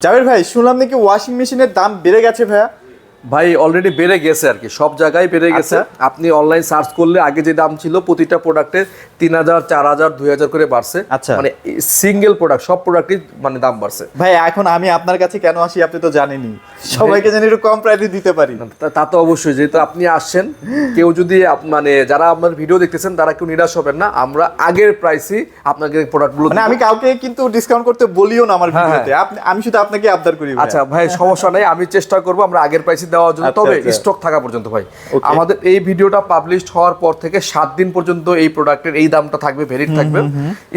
জাবের ভাই, শুনলাম নাকি ওয়াশিং মেশিনের দাম বেড়ে গেছে ভাইয়া? ভাই অলরেডি বেড়ে গেছে আর কি, সব জায়গায় বেড়ে গেছে। আপনি অনলাইন সার্চ করলে আগে যে দাম ছিল প্রতিটা প্রোডাক্টের 3000, 4000, 2000 করে বাড়ছে। আচ্ছা। মানে সিঙ্গেল প্রোডাক্ট, সব প্রোডাক্টই মানে দাম বাড়ছে। ভাই এখন আমি আপনার কাছে কেন আসি আপনি তো জানেনই, সবাইকে জানি একটু কম প্রাইসে দিতে পারি। তা তো অবশ্যই, যেহেতু আপনি আসছেন, কেউ যদি মানে যারা আপনার ভিডিও দেখতেছেন তারা কেউ নিরাশ হবেন না, আমরা আগের প্রাইসই আপনাকে প্রোডাক্টগুলো মানে আমি কাউকে কিন্তু ডিসকাউন্ট করতে বলিও না আমার ভিডিওতে, আমি শুধু আপনাকে আবদার করি। আচ্ছা ভাই, সমস্যা নাই, আমি চেষ্টা করব আমরা আগের প্রাইসে দেওয়ার জন্য, তবে স্টক থাকা পর্যন্ত। ভাই আমাদের এই ভিডিওটা পাবলিশ হওয়ার পর থেকে 7 দিন পর্যন্ত এই প্রোডাক্টের এই দামটা থাকবে, ভ্যালিড থাকবে।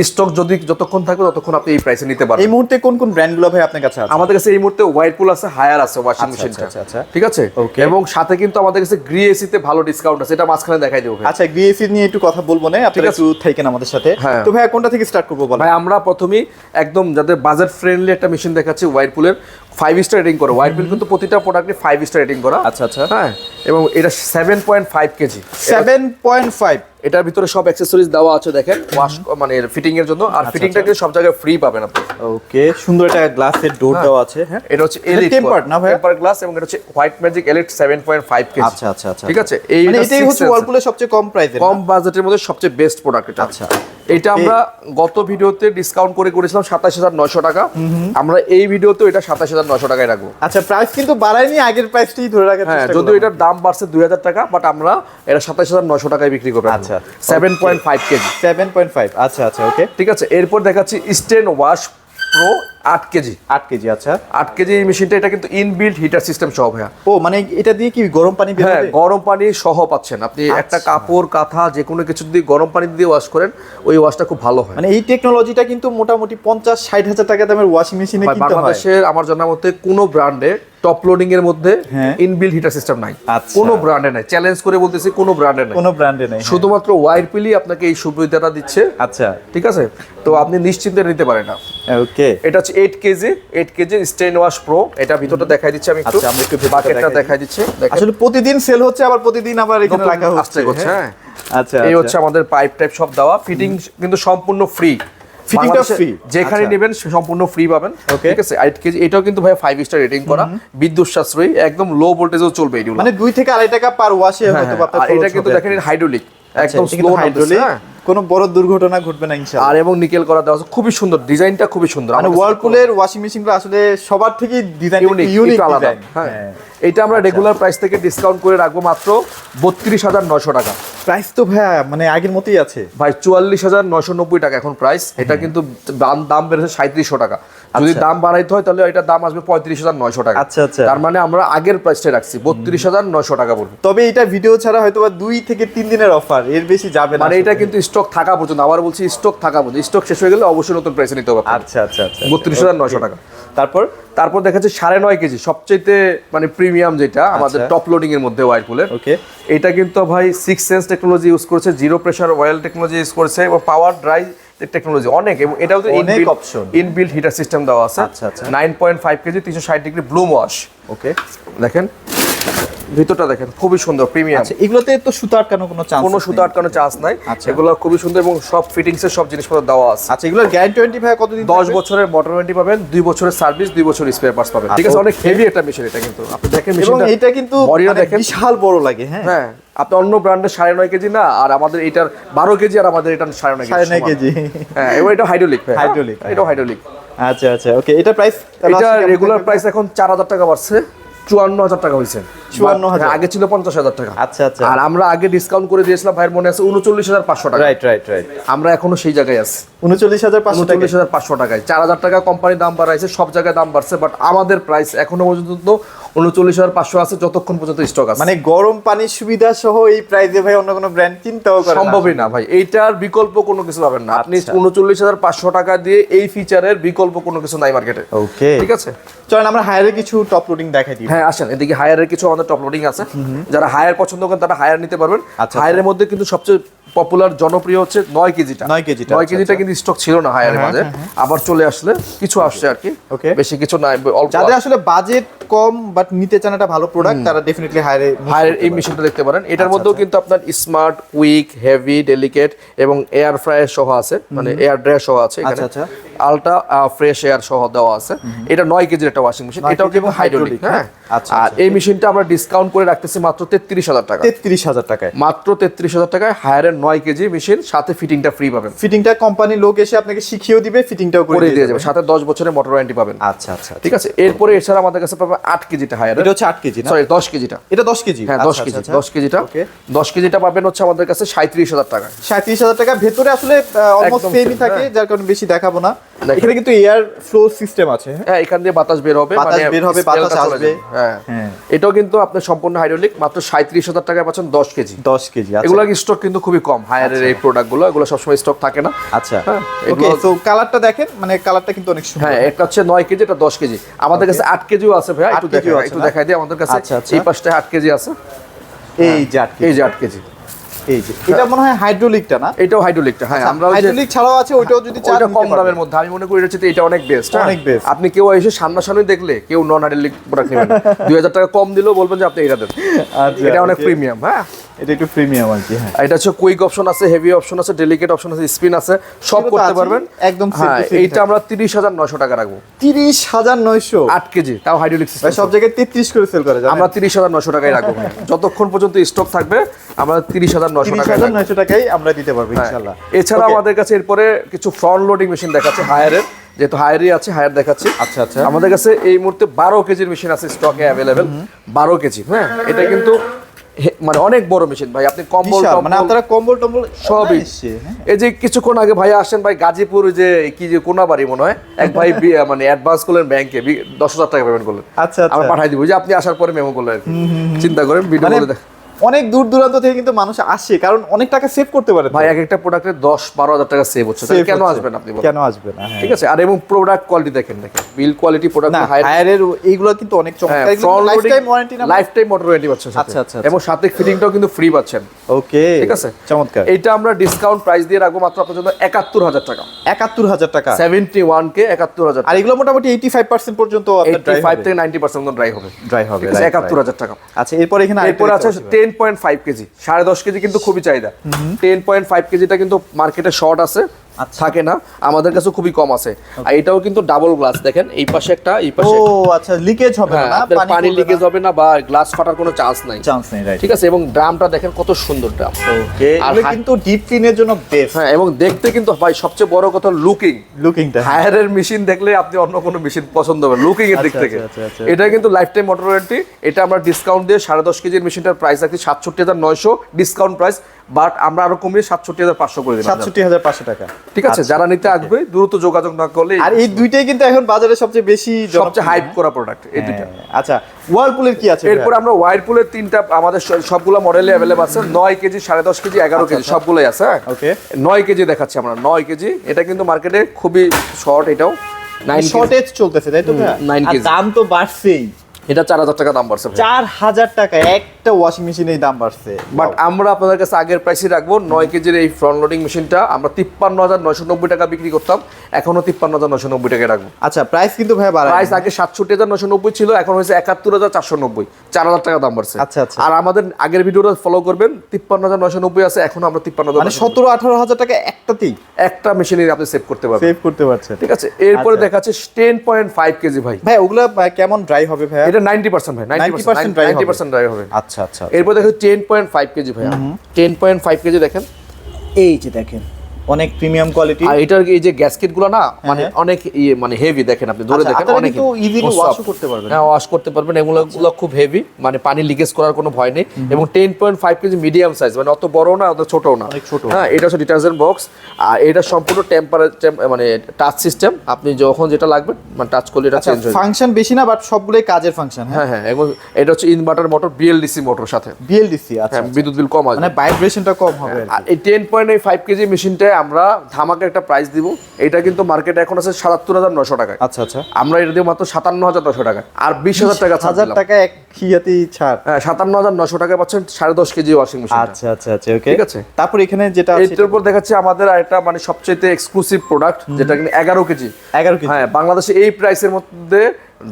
স্টক যদি যতক্ষণ থাকবে ততক্ষণ আপনি এই প্রাইসে নিতে পারবেন। এই মুহূর্তে কোন কোন ব্র্যান্ডগুলো ভাই আপনার কাছে আছে? আমাদের কাছে এই মুহূর্তে হোয়াইরপুল আছে, হায়ার আছে ওয়াশিং মেশিনটা। আচ্ছা, ঠিক আছে, এবং সাথে কিন্তু আমাদের কাছে গ্রি এসিতে ভালো ডিসকাউন্ট আছে, এটা মাঝখানে দেখাই দেবো। আচ্ছা, গ্রি এসি নিয়ে একটু কথা বলবো না, আপনারা একটু থাকেন আমাদের সাথে। তো ভাই কোনটা থেকে স্টার্ট করব বলেন? ভাই আমরা প্রথমেই একদম যাদের বাজেট ফ্রেন্ডলি একটা মেশিন দেখাচ্ছি, হোয়াইরপুলের 5 স্টার রেটিং করা। হোয়াইরপুল কিন্তু প্রতিটা প্রোডাক্টে 5 স্টার রেটিং করা। আচ্ছা আচ্ছা, হ্যাঁ, এবং এটা 7.5 কেজি। 7.5। এটার ভিতরে সব অ্যাকসেসরিজ দেওয়া আছে, দেখেন ওয়াশ মানে ফিটিং এর জন্য। আর ফিটিংটা কিন্তু সব জায়গায় ফ্রি পাবেন আপনি। ওকে, সুন্দর একটা গ্লাসের ডোর দেওয়া আছে। হ্যাঁ, এটা হচ্ছে এলিট টেম্পারড না ভাই? টেম্পার গ্লাস, এবং এটা হচ্ছে হোয়াইট ম্যাজিক এলিট 7.5 কেজি। আচ্ছা আচ্ছা আচ্ছা, ঠিক আছে, মানে এটাই হচ্ছে ওয়ালপুলের সবচেয়ে কম প্রাইসের, কম বাজেটের মধ্যে সবচেয়ে বেস্ট প্রোডাক্ট এটা। আচ্ছা, এটা আমরা গত ভিডিওতে ডিসকাউন্ট করে করেছিলাম 27900 টাকা। আমরা এই ভিডিওতে এটা 27900 টাকায় রাখবো। আচ্ছা, প্রাইস কিন্তু বাড়ায়নি, আগের প্রাইসটাই ধরে রাখার চেষ্টা করলাম। যদিও এটার দাম বাড়ছে 2000 টাকা, বাট আমরা এটা 27900 টাকায় বিক্রি করব। আচ্ছা, 7.5 কেজি। 7.5। আচ্ছা আচ্ছা, ওকে, ঠিক আছে। এরপর দেখাচ্ছি স্টেন ওয়াশ প্রো 8 কেজি। 8 কেজি। আচ্ছা, 8 কেজি এই মেশিনটা, এটা কিন্তু ইনবিল্ট হিটার সিস্টেম সহ ভাইয়া। ও মানে এটা দিয়ে কি গরম পানি বের হবে? গরম পানি সহ পাচ্ছেন আপনি। একটা কাপড় কাঁথা যে কোনো কিছু যদি গরম পানি দিয়ে ওয়াশ করেন, ওই ওয়াশটা খুব ভালো হয়। মানে এই টেকনোলজিটা কিন্তু মোটামুটি 50-60 হাজার টাকা দামের ওয়াশিং মেশিনে কিনতে হয়। বাংলাদেশের আমার জানার মতে কোনো ব্র্যান্ডে টপ লোডিং এর মধ্যে ইনবিল্ট হিটার সিস্টেম নাই। কোনো ব্র্যান্ডে নাই, চ্যালেঞ্জ করে বলতেছি, কোনো ব্র্যান্ডে নাই, কোনো ব্র্যান্ডে নাই। শুধুমাত্র হোয়াইরপুলই আপনাকে এই সুবিধাটা দিচ্ছে। আচ্ছা, ঠিক আছে, তো আপনি নিশ্চিন্তে নিতে পারেন না। ওকে, এটা হচ্ছে 8 কেজি স্টেন ওয়াশ প্রো। এটা ভিতরটা দেখাই দিচ্ছি আমি একটু। আচ্ছা, আমরা একটু বাকেটটা দেখাই দিচ্ছি। আসলে প্রতিদিন সেল হচ্ছে, আবার প্রতিদিন আবার এখানে রাখা হচ্ছে। হ্যাঁ, আচ্ছা, এই হচ্ছে আমাদের পাইপ টাইপ সব দেওয়া। ফিটিং কিন্তু সম্পূর্ণ ফ্রি। ফিটিংটা ফ্রি, যেখানে নেবেন সম্পূর্ণ ফ্রি পাবেন। ঠিক আছে, 8 কেজি। এটাও কিন্তু ভাই 5 স্টার রেটিং করা, বিদ্যুৎ সাশ্রয়ী, একদম লো ভোল্টেজেও চলবে এগুলো। মানে 2 থেকে 2.5 টাকা পার ওয়াশে হয়তো আপনার। এটা কিন্তু দেখেন হাইড্রোলিক, একদম স্লো হাইড্রোলিক, কোনো বড় দুর্ঘটনা ঘটবে না ইনশাআল্লাহ। আর এবং নিকেল করা দেওয়া আছে, খুবই সুন্দর ডিজাইনটা, খুবই সুন্দর। মানে ওয়ালপুলের ওয়াশিং মেশিনগুলো আসলে সবার থেকে ডিজাইন ইউনিক আলাদা। হ্যাঁ, এটা আমরা রেগুলার প্রাইস থেকে ডিসকাউন্ট করে রাখবো মাত্র 32900 টাকা। প্রাইস তো ভাই মানে আগের মতোই আছে ভাই, 44990 টাকা এখন প্রাইস। এটা কিন্তু দাম বেড়েছে 3700 টাকা। যদি দাম বাড়াইতে হয় তাহলে এটার দাম আসবে 35900 টাকা। আচ্ছা আচ্ছা, তার মানে আমরা আগের প্রাইসটাই রাখছি, 32900 টাকা পড়বে। তবে এটা ভিডিও ছাড়া হয়তো 2 থেকে 3 দিনের অফার, এর বেশি যাবে না। মানে এটা কিন্তু স্টক থাকা পর্যন্ত, আবার বলছি স্টক থাকা পর্যন্ত, স্টক শেষ হয়ে গেলে অবশ্যই নতুন প্রাইসে নিতে হবে। আচ্ছা আচ্ছা আচ্ছা, 32900 টাকা। তারপর দেখা যাচ্ছে 9.5 কেজি, সবচেয়ে মানে প্রিমিয়াম যেটা আমাদের টপ লোডিং এর মধ্যে ওয়াইরপুলের। ওকে, এটা কিন্তু ভাই 6 সেন্স টেকনোলজি ইউজ করেছে, zero pressure oil technology use করেছে, এবং পাওয়ার ড্রাই টেকনোলজি অনেক, এবং এটাও তো ইনবিল্ট হিটার সিস্টেম দেওয়া আছে। আচ্ছা আচ্ছা, 9.5 কেজি 360 ডিগ্রি ব্লুম ওয়াশ। ওকে, দেখেন ভিতরটা দেখেন, খুবই সুন্দর প্রিমিয়াম। আচ্ছা, এগুলোতে তো সুতা আটকানোর কোনো সুতা আটকানোর চান্স নাই। এগুলো খুবই সুন্দর, এবং সব ফিটিংস এর সব জিনিসপত্র দেওয়া আছে। আচ্ছা, এগুলোর গ্যারান্টি ওয়ারেন্টি ভাই কতদিন? 10 বছরের মোটর ওয়ারেন্টি পাবেন, 2 বছরের সার্ভিস, 2 বছরের স্পেয়ার পার্টস পাবেন। ঠিক আছে, অনেক হেভি একটা মেশিন এটা কিন্তু। আপনি দেখেন মেশিনটা, এটা কিন্তু বিশাল বড় লাগে। হ্যাঁ, আপনি অন্য ব্র্যান্ডের 9.5 কেজি না, আর আমাদের এটার 12 কেজি, আর আমাদের এটা 9.5 কেজি। হ্যাঁ, এবং এটা হাইড্রোলিক, এটা হাইড্রোলিক। আচ্ছা আচ্ছা, ওকে, এটা প্রাইস, এটা রেগুলার প্রাইস এখন 4000 টাকা বাড়ছে, 54000 টাকা হয়েছে। 54000, আগে ছিল 50000 টাকা। আচ্ছা আচ্ছা, আর আমরা আগে ডিসকাউন্ট করে দিয়েছিলাম, ভাইয়ের মনে আছে, 39500 টাকা। রাইট রাইট রাইট, আমরা এখনো সেই জায়গায় আছি, 39500 টাকায়। 4000 টাকা কোম্পানি দাম বাড়াইছে, সব জায়গায় দাম বাড়ছে, বাট আমাদের প্রাইস এখনো পর্যন্ত 39500 আছে, যতক্ষণ পর্যন্ত স্টক আছে। মানে গরম পানির সুবিধা সহ এই প্রাইসে ভাই অন্য কোনো ব্র্যান্ড চিন্তাও করে সম্ভবই না ভাই, এইটার বিকল্প কোনো কিছু পাবেন না আপনি। 39500 টাকা দিয়ে এই ফিচারের বিকল্প কোনো কিছু নাই মার্কেটে। ওকে, ঠিক আছে, চলেন আমরা হায়ারের কিছু টপ লোডিং দেখাই দিই। হ্যাঁ আসেন, এদিকে হায়ারের কিছু আমাদের টপ লোডিং আছে। যারা হায়ার পছন্দ করেন তারা হায়ার নিতে পারবেন। হায়ারের মধ্যে কিন্তু সবচেয়ে পপুলার জনপ্রিয় হচ্ছে 9 কেজিটা। 9 কেজিটা কিন্তু স্টক ছিল না হায়ারের মাঝে, আবার চলে আসলে কিছু আসছে আর কি, বেশি কিছু নাই, অল্প। যাদের আসলে বাজেট কম বাট নিতে চান একটা ভালো প্রোডাক্ট, তারা ডেফিনেটলি হায়ারের এই মেশিনটা দেখতে পারেন। এটার মধ্যেও কিন্তু আপনার স্মার্ট, কুইক, হেভি, ডেলিকেট এবং এয়ার ফ্রায়ার সহ আছে, মানে এয়ার ড্রায়ার সহ আছে এখানে। আলট্রা ফ্রেশ এয়ার সহ দেওয়া আছে। এটা 9 কেজির একটা ওয়াশিং মেশিন, এটাও কিন্তু হাইড্রোলিক। হ্যাঁ, আচ্ছা, আর এই মেশিনটা আমরা ডিসকাউন্ট করে রাখতেছি মাত্র 33,000 টাকা। 33,000 টাকায়, মাত্র 33,000 টাকায় হায়ারের 9 কেজি মেশিন, সাথে ফিটিংটা ফ্রি পাবেন। ফিটিংটা কোম্পানি লোক এসে আপনাকে শিখিয়েও দিবে, ফিটিংটাও করে দিয়ে যাবে, সাথে 10 বছরের মোটর ওয়ারেন্টি পাবেন। আচ্ছা আচ্ছা, ঠিক আছে। এরপরে এছাড়া আমাদের কাছে পাবেন 8 কেজিটা হায়ার, এটা হচ্ছে 8 কেজি না, সরি 10 কেজিটা, এটা 10 কেজি। হ্যাঁ 10 কেজি, 10 কেজিটা, 10 কেজিটা পাবেন হচ্ছে আমাদের কাছে 37,000 টাকা। 37,000 টাকা। ভেতরে আসলে অলমোস্ট সেমই থাকে, যার কারণে বেশি দেখাবো না। এখানে কিন্তু এয়ার ফ্লো সিস্টেম আছে। হ্যাঁ, এখান দিয়ে বাতাস বের হবে, বাতাস বের হবে, বাতাস আসবে। হ্যাঁ, এটাও কিন্তু আপনার সম্পূর্ণ হাইড্রোলিক, মাত্র 37,000 টাকায় পাচ্ছেন 10 কেজি। 10 কেজি। এগুলা স্টক কিন্তু খুবই কম, হায়ারের এই প্রোডাক্টগুলো, এগুলো সবসময় স্টক থাকে না। আচ্ছা, ওকে। সো কালারটা দেখেন, মানে কালারটা কিন্তু অনেক সুন্দর। হ্যাঁ, একটা হচ্ছে 9 কেজি, এটা 10 কেজি। আমাদের কাছে 8 কেজিও আছে ভাই, একটু দেখাই দিই আমাদের কাছে। এই পাশটায় 8 কেজি আছে, এই যে 8 কেজি, এই যে 8 কেজি। এই যে এটা মনে হয় হাইড্রোলিকটা না? এটাও হাইড্রোলিকটা। হ্যাঁ, আমরা হাইড্রোলিক ছাড়াও আছে, ওইটাও যদি চান ওইটা কম দামের মধ্যে, আমি মনে করি এটা অনেক বেস্ট। অনেক বেস্ট। আপনি কেউ এসে সামনাসামনি দেখলে কেউ নন হাইড্রোলিক প্রোডাক্ট নেবেন, 2000 টাকা কম দিলেও বলবেন যে আপনি এটা দেন। আচ্ছা, এটা অনেক প্রিমিয়াম। হ্যাঁ, এটা একটু প্রিমিয়াম আর কি। হ্যাঁ, এটা হচ্ছে কুইক অপশন আছে, হেভি অপশন আছে, ডেলিকেট অপশন আছে, স্পিন আছে, সব করতে পারবেন একদম। হ্যাঁ, এইটা আমরা 30,900 টাকা রাখবো। 30,900, 8 কেজি, তাও হাইড্রোলিক সিস্টেম। সব জায়গায় 33 করে সেল করে, আমরা 30,900 টাকায় রাখবো। যতক্ষণ পর্যন্ত স্টক থাকবে আমরা 30,900 টাকা 30,900 টাকায় আমরা দিতে পারবো ইনশাআল্লাহ। এছাড়া আমাদের কাছে এরপরে কিছু ফ্রন্ট লোডিং মেশিন দেখাচ্ছে হায়ারের, যেহেতু হায়ারই আছে, হায়ার দেখাচ্ছি। আচ্ছা আচ্ছা, আমাদের কাছে এই মুহূর্তে 12 কেজির মেশিন আছে স্টকে অ্যাভেলেবেল। 12 কেজি। হ্যাঁ, এটা কিন্তু মানে অনেক বড় মেশিন ভাই। আপনি কম্বল, মানে আপনারা কম্বল টম্বল সবই। এই যে কিছুক্ষণ আগে ভাই আসেন ভাই, গাজীপুর যে কি যে কোনাবাড়ি মনে হয়, এক ভাই মানে অ্যাডভান্স করলেন ব্যাংকে, 10,000 টাকা পেমেন্ট করলেন। আচ্ছা, আমরা পাঠাই দিব, যে আপনি আসার পরে মেমো করলেন আর কি। চিন্তা করেন, ভিডিও করে দেখ। অনেক দূর দূরান্ত থেকে কিন্তু মানুষ আসে, কারণ অনেক টাকা সেভ করতে পারে ভাই। এক একটা প্রোডাক্টে 10-12 হাজার টাকা সেভ হচ্ছে, কেন আসবেন আপনি? কেন আসবেন না? ঠিক আছে। আর এবং প্রোডাক্ট কোয়ালিটি দেখেন, বিল কোয়ালিটি প্রোডাক্ট হায়ারের এইগুলো কিন্তু অনেক চমৎকার, লাইফ টাইম ওয়ারেন্টি না, লাইফ টাইম মোটর ওয়ারেন্টি পাচ্ছেন। আচ্ছা আচ্ছা, এবং সাথে ফিটিংটাও কিন্তু ফ্রি পাচ্ছেন। ওকে, ঠিক আছে, চমৎকার। এটা আমরা ডিসকাউন্ট প্রাইস দিয়ে রাখবো মাত্র আপনার জন্য 71,000 টাকা। 71,000 টাকা, 71 কে 71,000। আর এগুলো মোটামুটি 85% পর্যন্ত আপনার 85 থেকে 90% ড্রাই হবে। ড্রাই হবে, 71,000 টাকা। আচ্ছা, এরপর এখানে আছে 10.5 কেজি, 10.5 কেজি কিন্তু খুবই চাহিদা। 10.5 কেজিটা কিন্তু মার্কেটে শর্ট আছে, থাকে না, আমাদের কাছে খুবই কম আছে। আর এটাও কিন্তু ডাবল গ্লাস, দেখেন এই পাশে একটা, এই পাশে। ও আচ্ছা, লিকেজ হবে না, পানি লিকেজ হবে না বা গ্লাস ফাটার কোনো চান্স নাই, রাইট। ঠিক আছে। এবং ড্রামটা দেখেন কত সুন্দর ড্রাম। ওকে, এগুলো কিন্তু ডিপ ক্লিনের জন্য বেস্ট। হ্যাঁ, এবং দেখতে কিন্তু ভাই সবচেয়ে বড় কথা লুকিংটা। হায়ারের মেশিন দেখলে আপনি অন্য কোনো মেশিন পছন্দ হবে লুকিং এর দিক থেকে। এটা কিন্তু লাইফ টাইম মোটর ওয়ারেন্টি। এটা আমরা ডিসকাউন্ট দিয়ে 10.5 কেজির মেশিনটার প্রাইস রাখছি 67,900 ডিসকাউন্ট প্রাইস, বাট আমরা আরো কমিয়ে 67,500 করে দিলাম। 67,500 টাকা, ঠিক আছে। যারা নিতে আসবে দ্রুত যোগাযোগ না করলে। আর এই দুইটাই কিন্তু এখন বাজারে সবচেয়ে বেশি, সবচেয়ে হাইপ করা প্রোডাক্ট এই দুইটা। আচ্ছা, ওয়ার্লপুলের কি আছে? এরপর আমরা ওয়াইরপুলের 3টা আমাদের সবগুলো মডেলে अवेलेबल আছে। 9 কেজি, 10.5 কেজি, 11 কেজি সবগুলোই আছে। ওকে, 9 কেজি দেখাচ্ছি আমরা। 9 কেজি এটা কিন্তু মার্কেটে খুবই শর্ট, এটাও 9 শর্টেজ চলতেছে, তাই তো? 9 কেজি, দাম তো বাড়ছেই। এটা 4,000 টাকা দাম বাড়ছে। 4,000 টাকা একটা ওয়াশিং মেশিনের দাম বাড়ছে। বাট আমরা আপনাদের কাছে আগের প্রাইসই রাখবো। 9 কেজির এই ফ্রন্ট লোডিং মেশিনটা আমরা 53,990 টাকা বিক্রি করতাম, এখনো 53,990 টাকা রাখবো। আচ্ছা, প্রাইস কিন্তু ভাই বাড়ায়। প্রাইস আগে 67,990 ছিল, এখন হয়েছে 71,490, 4,000 টাকা দাম বাড়ছে। আচ্ছা আচ্ছা। আর আমাদের আগের ভিডিওটা ফলো করবেন, 53,990 আছে, এখন আমরা 53,000, মানে 17-18,000 টাকা একটাতেই একটা মেশিনে আপনি সেভ করতে পারবেন, সেভ করতে পারছেন। ঠিক আছে। এরপরে দেখাচ্ছে 10.5 কেজি ভাই। ভাই ওগুলা কেমন ড্রাই হবে ভাই? এটা 90% ভাই, 90% ড্রাই হবে। আচ্ছা আচ্ছা। এরপর দেখো 10.5 কেজি ভাই। 10.5 কেজি দেখেন, এই যে দেখেন অনেক প্রিমিয়াম কোয়ালিটি। আর এটার এই যে গ্যাসকেট গুলো না, মানে অনেক মানে হেভি, দেখেন আপনি ধরে দেখেন, অনেক ইজিলি ওয়াশ করতে পারবেন। হ্যাঁ, ওয়াশ করতে পারবেন। এগুলো খুব হেভি, মানে পানি লিকেজ করার কোনো ভয় নেই। এবং 10.5 কেজি মিডিয়াম সাইজ, মানে অত বড় না অত ছোটও না। হ্যাঁ, এটা হচ্ছে ডিটারজেন্ট বক্স। আর এটা সম্পূর্ণ টেম্পারেচার মানে টাচ সিস্টেম, আপনি যখন যেটা লাগবে মানে টাচ করলে এটা চেঞ্জ হয়ে যায়। ফাংশন বেশি না, বাট সবগুলোই কাজের ফাংশন। হ্যাঁ হ্যাঁ, এবং এটা হচ্ছে ইনভার্টার মোটর, বিএলডিসি মোটর সাথে। বিএলডিসি, আচ্ছা, বিদ্যুৎ বিল কম আসবে, মানে ভাইব্রেশনটা কম হবে। আর এই 10.5 কেজি মেশিনটায় আমরা ধামাকা একটা প্রাইস দিব। এটা কিন্তু মার্কেটে এখন আছে 77,900 টাকা। আচ্ছা আচ্ছা, আমরা এটা দিব মাত্র 57,900 টাকা, আর 20,000 টাকা ছাড় দিলাম। 1,000 টাকা এক খিয়াতি ছাড়। হ্যাঁ, 57,900 টাকা পাচ্ছেন 10.5 কেজি ওয়াশিং মেশিন। আচ্ছা আচ্ছা আচ্ছা, ওকে, ঠিক আছে। তারপর এখানে যেটা আছে এটার উপর দেখাচ্ছে আমাদের একটা মানে সবচেয়ে এক্সক্লুসিভ প্রোডাক্ট, যেটা কিন্তু 11 কেজি। 11 কেজি, হ্যাঁ, বাংলাদেশে এই প্রাইসের মধ্যে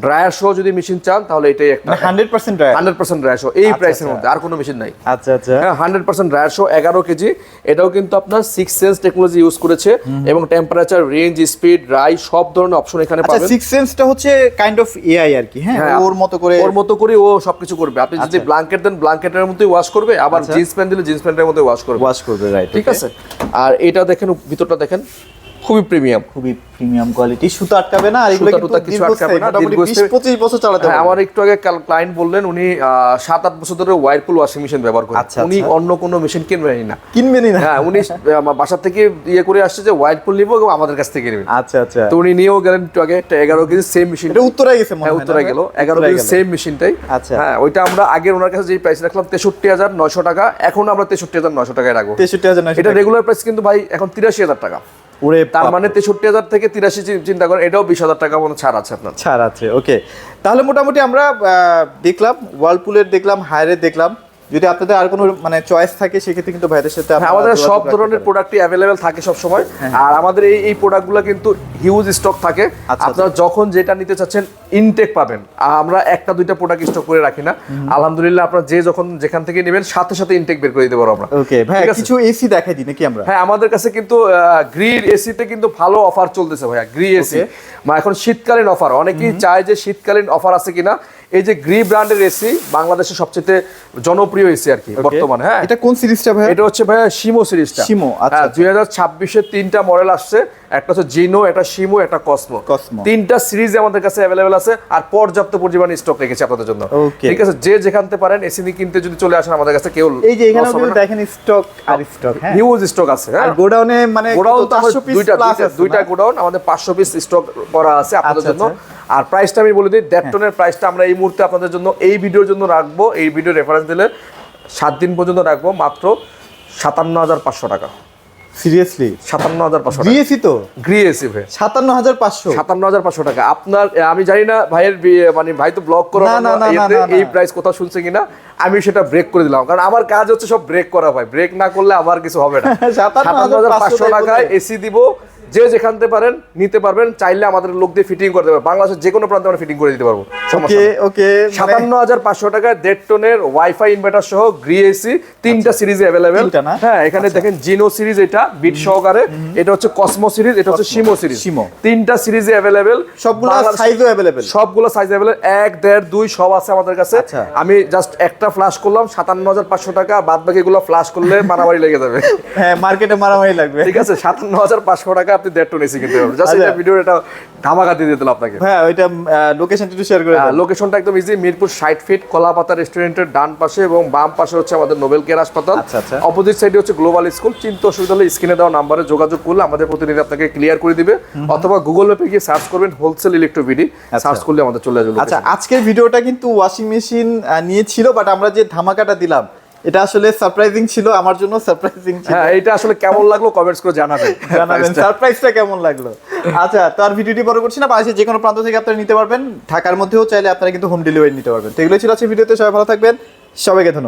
ড্রায়ার সহ যদি মেশিন চান তাহলে এটাই একটা 100% ড্রায়ার 100% ড্রায়ার সহ এই প্রাইসের মধ্যে আর কোনো মেশিন নাই। আচ্ছা আচ্ছা, হ্যাঁ 100% ড্রায়ার সহ 11 কেজি। এটাও কিন্তু আপনার 6 সেন্স টেকনোলজি ইউজ করেছে এবং টেম্পারেচার, রেঞ্জ, স্পিড, ড্রাই সব ধরনের অপশন এখানে আচ্ছা পাবেন। 6 সেন্সটা হচ্ছে কাইন্ড অফ এআই আর কি, হ্যাঁ ওর মতো করে ও সবকিছু করবে। আপনি যদি ব্ল্যাঙ্কেট দেন ব্ল্যাঙ্কেটের মধ্যেই ওয়াশ করবে, আবার জিন্স প্যান্ট দিলে জিন্স প্যান্টের মধ্যে ওয়াশ করবে, রাইট। ঠিক আছে। আর এটা দেখেন ভিতরটা দেখেন খুবই প্রিমিয়াম কোয়ালিটি, সুতা আটকাবে না আর এগুলো কিন্তু কিছু আটকাবে না, মোটামুটি 20-25 বছর চালাতে হ্যাঁ, পারবে। আমার একটু আগে ক্লায়েন্ট বললেন উনি 7-8 বছর ধরে ওয়াইরপুল ওয়াশিং মেশিন ব্যবহার করেন, উনি অন্য কোনো মেশিন কিনবেনই না। হ্যাঁ, উনি আমার বাসা থেকে ইয়ে করে আসছে যে ওয়াইরপুল নিব এবং আমাদের কাছ থেকে নেবেন। আচ্ছা আচ্ছা, তো উনি নিয়েও গেলেন একটু আগে 11 কেজি সেম মেশিন। এটা উত্তরায় গেছে মনে হয়, উত্তরায় গেল 11 কেজি সেম মেশিনটাই। আচ্ছা হ্যাঁ, ওইটা আমরা আগে ওনার কাছে যে প্রাইস রাখলাম 63,900 টাকা, এখন আমরা 63,900 টাকায় রাখবো। 63,900 এটা রেগুলার প্রাইস কিন্তু ভাই এখন 83,000 টাকা। তার মানে 63,000 থেকে 83 চিন্তা করেন, এটাও 20,000 টাকা মতো ছাড় আছে আপনার। ছাড় আছে, ওকে। তাহলে মোটামুটি আমরা দেখলাম ওয়ালপুলের, দেখলাম হায়ারের, দেখলাম। যদি আপনাদের আর কোনো মানে চয়েস থাকে সেক্ষেত্রে কিন্তু ভাইদের সাথে আমাদের সব ধরনের প্রোডাক্টই অ্যাভেলেবেল থাকে সব সময়। আর আমাদের এই প্রোডাক্টগুলো কিন্তু হিউজ স্টক থাকে, আপনারা যখন যেটা নিতে চাচ্ছেন ইনটেক পাবেন। আমরা একটা দুইটা প্রোডাক্ট স্টক করে রাখি না, আলহামদুলিল্লাহ আপনারা যখন যেখান থেকে নেবেন সাথে সাথে ইনটেক বের করে দিতে পারবো আমরা। ওকে ভাই, কিছু এসি দেখাই দিই নাকি আমরা? হ্যাঁ, আমাদের কাছে কিন্তু গ্রিল এসিতে কিন্তু ভালো অফার চলতেছে ভাইয়া। গ্রি এসি এখন শীতকালীন অফার, অনেকেই চায় যে শীতকালীন অফার আছে কিনা। এই যে গ্রি ব্র্যান্ডের এসি বাংলাদেশের সবচেয়ে জনপ্রিয় এসি আর কি বর্তমানে। হ্যাঁ, এটা কোন সিরিজটা ভাই? এটা হচ্ছে ভাইয়া শিমো সিরিজটা। শিমো, আচ্ছা। 2026 এর 3টা মডেল আসছে, একটা হচ্ছে জিনো, একটা শিমো, একটা কসমো। 3টা সিরিজ আমাদের কাছে अवेलेबल আছে আর পর্যাপ্ত পরিমাণে স্টক রেখেছি আপনাদের জন্য। ঠিক আছে, যে যেখানতে পারেন এসি কিনতে যদি চলে আসেন আমাদের কাছে, কেউ এই যে এখানেও কিন্তু দেখেন স্টক আর স্টক, হ্যাঁ হিউজ স্টক আছে। হ্যাঁ, গোডাউনে মানে গোডাউন তো 500 পিস প্লাস আছে, দুইটা গোডাউন আমাদের 500 পিস স্টক করা আছে আপনাদের জন্য। আর প্রাইসটা আমি বলে দিই, 1.5 টনের প্রাইসটা আমরা এই মুহূর্তে আপনাদের জন্য এই ভিডিওর জন্য রাখবো, এই ভিডিও রেফারেন্স দিলে 7 দিন পর্যন্ত রাখবো মাত্র 57,500 টাকা। সিরিয়াসলি 57,500 গ্রি এসি তো? গ্রি এসি ভাই 57,500 টাকা। আপনার আমি জানি না ভাইয়ের মানে ভাই তো ব্লগ করে এই প্রাইস কোথাও শুনছে কিনা, আমি সেটা ব্রেক করে দিলাম, কারণ আমার কাজ হচ্ছে সব ব্রেক করা ভাই, ব্রেক না করলে আবার কিছু হবে না। 57,500 টাকায় এসি দিব, যে যেখানতে পারেন নিতে পারবেন, চাইলে আমাদের লোক দিয়ে ফিটিং করে দেবে, বাংলাদেশের যে কোনো প্রান্তে আমরা ফিটিং করে দিতে পারবো। ওকে 57,500 টাকায় 1.5 টনের ওয়াইফাই ইনভার্টার সহ গ্রি এসি 3টা সিরিজে अवेलेबल। হ্যাঁ, এখানে দেখেন জিনো সিরিজ, এটা বিট সহকারে, এটা হচ্ছে কসমো সিরিজ, এটা হচ্ছে শিমো সিরিজ। 3টা সিরিজে अवेलेबल, সবগুলো সাইজও अवेलेबल, সবগুলো সাইজ अवेलेबल, 1, 1.5, 2 সব আছে আমাদের কাছে। আমি জাস্ট একটা ফ্ল্যাশ করলাম 57,500 টাকা, বাদ বাকিগুলো ফ্ল্যাশ করলে মারামারি লেগে যাবে। হ্যাঁ, মার্কেটে মারামারি লাগবে। ঠিক আছে, 57,500 টাকা আপনি 1.5 টন এসি কিনতে পারবেন। জাস্ট এটা ভিডিও, এটা ধামাকা দিয়ে দিলাম আপনাকে। হ্যাঁ, ওইটা লোকেশনটা একটু শেয়ার করে দাও। লোকেশনটা একদম ইজি, মিরপুর 60 ফিট কলাপাতা রেস্টুরেন্টের ডান পাশে এবং বাম পাশে হচ্ছে আমাদের নোবেল কেয়ার হাসপাতাল। অপোজিট সাইডে হচ্ছে গ্লোবাল স্কুল। চিন্তা অসুবিধা হলে স্ক্রিনে দেওয়া নাম্বারে যোগাযোগ করলে আমাদের প্রতিনিধি আপনাকে ক্লিয়ার করে দিবে, অথবা গুগল ম্যাপে গিয়ে সার্চ করবেন হোলসেল ইলেকট্রোভিডি, সার্চ করলে আমাদের চলে আসবে। আচ্ছা, আজকের ভিডিওটা কিন্তু ওয়াশিং মেশিন নিয়ে ছিল, বাট আমরা যে ধামাকাটা দিলাম এটা আসলে সারপ্রাইজিং ছিল, আমার জন্য সারপ্রাইজিং ছিল। হ্যাঁ, এটা আসলে কেমন লাগলো কমেন্টস করে জানাবেন সারপ্রাইজটা কেমন লাগলো। আচ্ছা, তো আর ভিডিওটি বড় করছি না, বাংলাদেশের যে কোনো প্রান্ত থেকে আপনারা নিতে পারবেন, ঢাকার মধ্যেও চাইলে আপনারা কিন্তু হোম ডেলিভারি নিতে পারবেন। তো এগুলো ছিল আজকে ভিডিওতে, সবাই ভালো থাকবেন, সবাইকে ধন্যবাদ।